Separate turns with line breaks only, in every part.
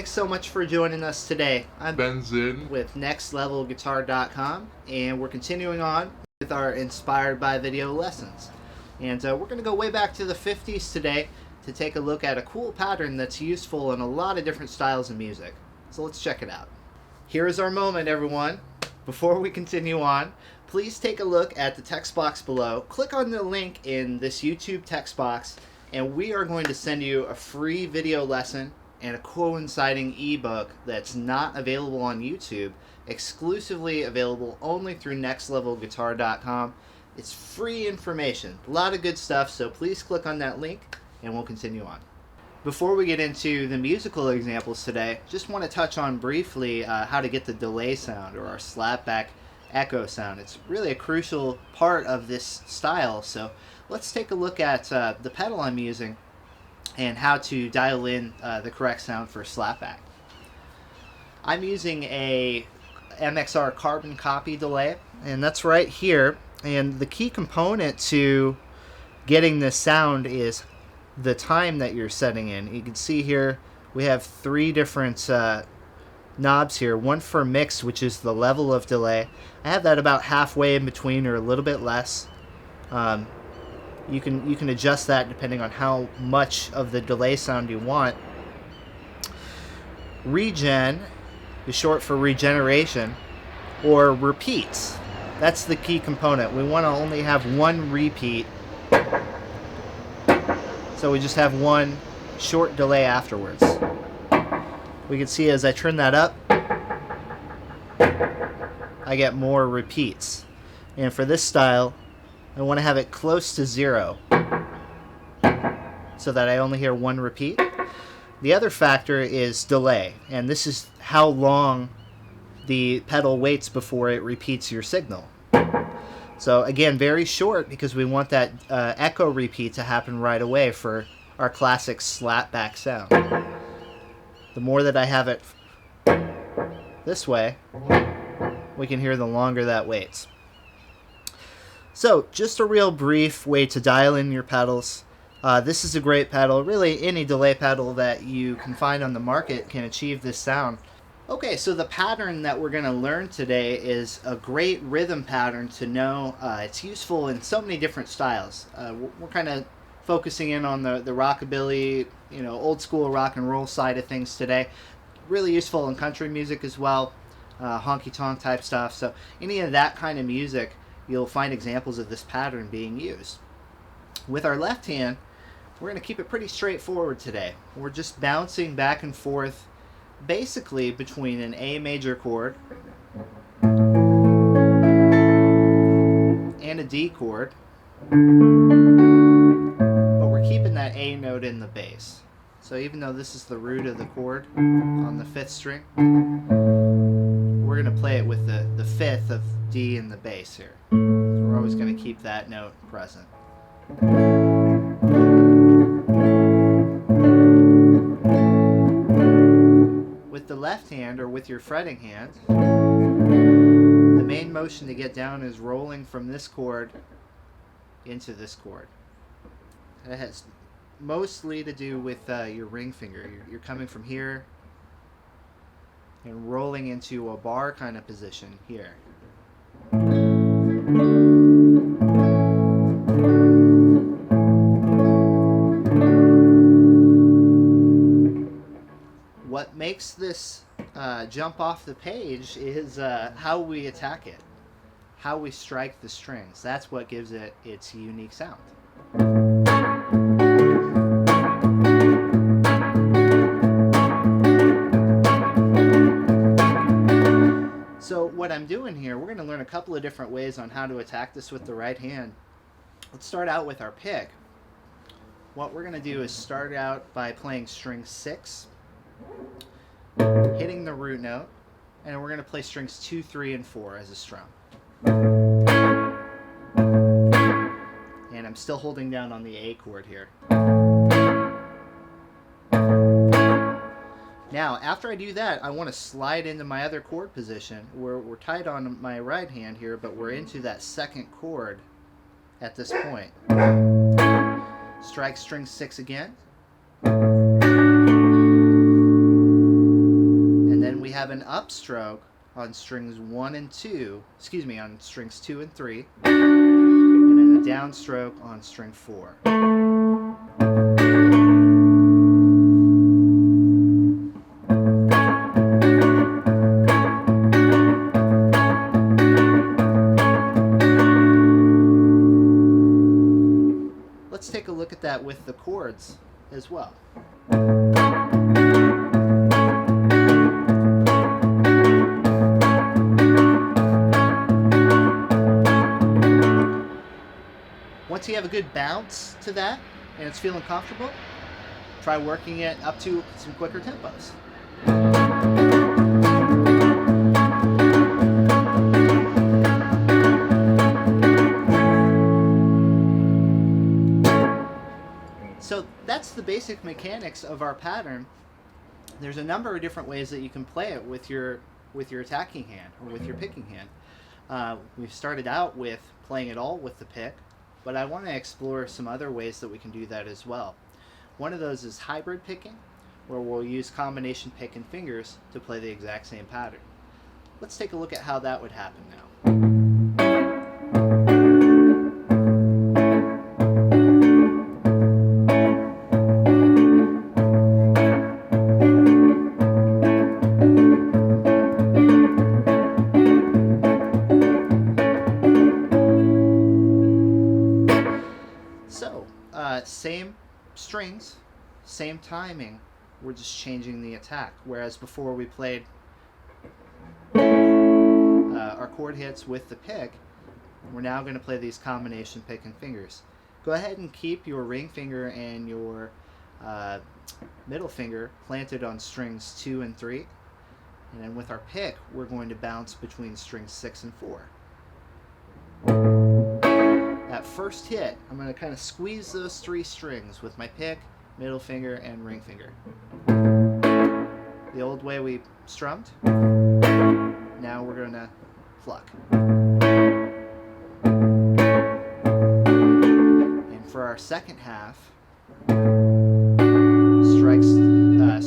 thanks so much for joining us today. I'm
Ben Zinn
with NextLevelGuitar.com, and we're continuing on with our Inspired by Video lessons. And we're going to go way back to the 50s today to take a look at a cool pattern that's useful in a lot of different styles of music. So let's check it out. Here is our moment, everyone. Before we continue on, please take a look at the text box below. Click on the link in this YouTube text box, and we are going to send you a free video lesson and a coinciding ebook that's not available on YouTube, exclusively available only through NextLevelGuitar.com. It's free information, a lot of good stuff, so please click on that link and we'll continue on. Before we get into the musical examples today, just want to touch on briefly how to get the delay sound, or our slapback echo sound. It's really a crucial part of this style, so let's take a look at the pedal I'm using and how to dial in the correct sound for slapback. I'm using a MXR carbon copy delay, and that's right here. And the key component to getting this sound is the time that you're setting in. You can see here we have three different knobs here. One for mix, which is the level of delay. I have that about halfway in between, or a little bit less. You can adjust that depending on how much of the delay sound you want. Regen is short for regeneration, or repeats. That's the key component. We want to only have one repeat, so we just have one short delay afterwards. We can see as I turn that up, I get more repeats. And for this style, I want to have it close to 0 so that I only hear one repeat. The other factor is delay, and this is how long the pedal waits before it repeats your signal. So again, very short, because we want that echo repeat to happen right away for our classic slapback sound. The more that I have it this way, we can hear the longer that waits. So just a real brief way to dial in your pedals. This is a great pedal. Really, any delay pedal that you can find on the market can achieve this sound. Okay, so the pattern that we're going to learn today is a great rhythm pattern to know. It's useful in so many different styles. We're kind of focusing in on the rockabilly, old school rock and roll side of things today. Really useful in country music as well, honky-tonk type stuff. So any of that kind of music, you'll find examples of this pattern being used. With our left hand, we're going to keep it pretty straightforward today. We're just bouncing back and forth basically between an A major chord and a D chord, but we're keeping that A note in the bass. So even though this is the root of the chord on the 5th string, we're going to play it with the 5th of D in the bass here. So we're always going to keep that note present. With the left hand, or with your fretting hand, the main motion to get down is rolling from this chord into this chord. It has mostly to do with your ring finger. You're coming from here and rolling into a bar kind of position here. What makes this jump off the page is how we attack it, how we strike the strings. That's what gives it its unique sound. So what I'm doing here, we're going to learn a couple of different ways on how to attack this with the right hand. Let's start out with our pick. What we're going to do is start out by playing string 6, hitting the root note, and we're going to play strings 2, 3, and 4 as a strum. And I'm still holding down on the A chord here. Now, after I do that, I want to slide into my other chord position. We're tied on my right hand here, but we're into that 2nd chord at this point. Strike string 6 again. have an upstroke on strings 1 and 2, excuse me, on strings 2 and 3, and then a downstroke on string 4. Let's take a look at that with the chords as well. Once you have a good bounce to that and it's feeling comfortable, try working it up to some quicker tempos. So that's the basic mechanics of our pattern. There's a number of different ways that you can play it with your attacking hand or with your picking hand. We've started out with playing it all with the pick, but I want to explore some other ways that we can do that as well. One of those is hybrid picking, where we'll use combination pick and fingers to play the exact same pattern. Let's take a look at how that would happen now. Same strings, same timing, we're just changing the attack. Whereas before we played our chord hits with the pick, we're now going to play these combination pick and fingers. Go ahead and keep your ring finger and your middle finger planted on strings 2 and 3. And then with our pick, we're going to bounce between strings 6 and 4. That first hit, I'm going to kind of squeeze those 3 strings with my pick, middle finger, and ring finger. The old way we strummed. Now we're going to pluck. And for our second half,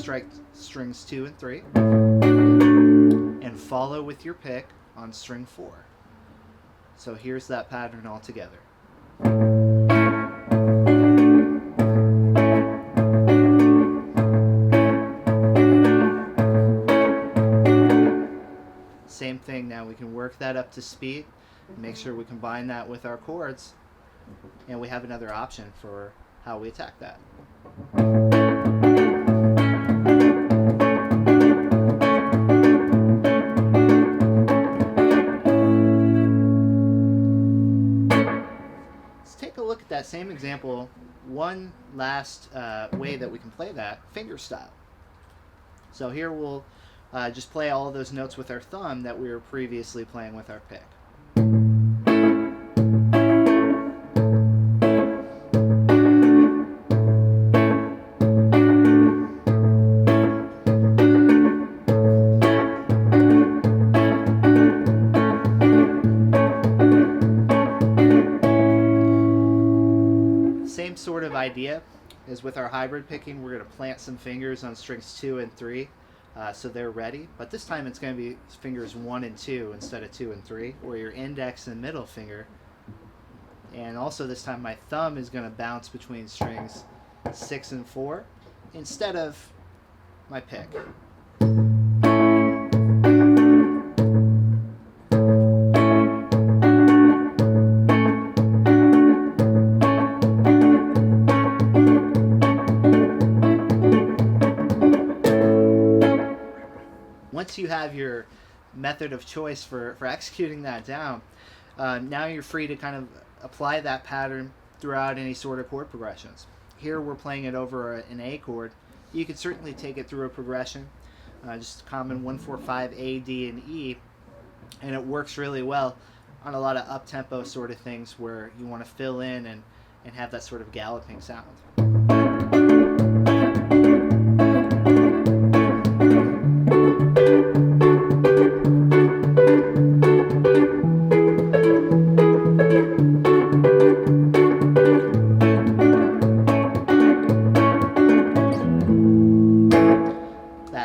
strike strings 2 and 3, and follow with your pick on string 4. So here's that pattern all together. Same thing, now we can work that up to speed, make sure we combine that with our chords, and we have another option for how we attack that. Look at that same example, one last way that we can play that, finger style. So here we'll just play all of those notes with our thumb that we were previously playing with our pick. Sort of idea is with our hybrid picking, we're going to plant some fingers on strings 2 and 3 so they're ready, but this time it's going to be fingers 1 and 2 instead of 2 and 3, or your index and middle finger. And also this time my thumb is going to bounce between strings 6 and 4 instead of my pick. Once you have your method of choice for executing that down, now you're free to kind of apply that pattern throughout any sort of chord progressions. Here we're playing it over an A chord. You could certainly take it through a progression, just common 1, 4, 5, A, D, and E, and it works really well on a lot of up-tempo sort of things where you want to fill in and have that sort of galloping sound.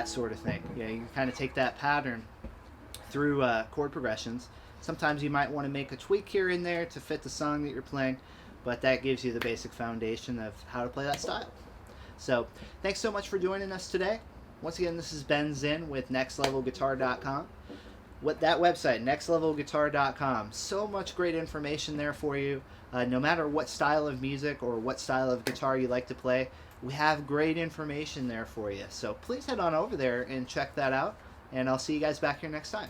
Sort of thing. Yeah, you can kind of take that pattern through chord progressions. Sometimes you might want to make a tweak here and there to fit the song that you're playing, but that gives you the basic foundation of how to play that style. So thanks so much for joining us today. Once again, this is Ben Zinn with nextlevelguitar.com. What that website, nextlevelguitar.com, so much great information there for you. No matter what style of music or what style of guitar you like to play, we have great information there for you. So please head on over there and check that out, and I'll see you guys back here next time.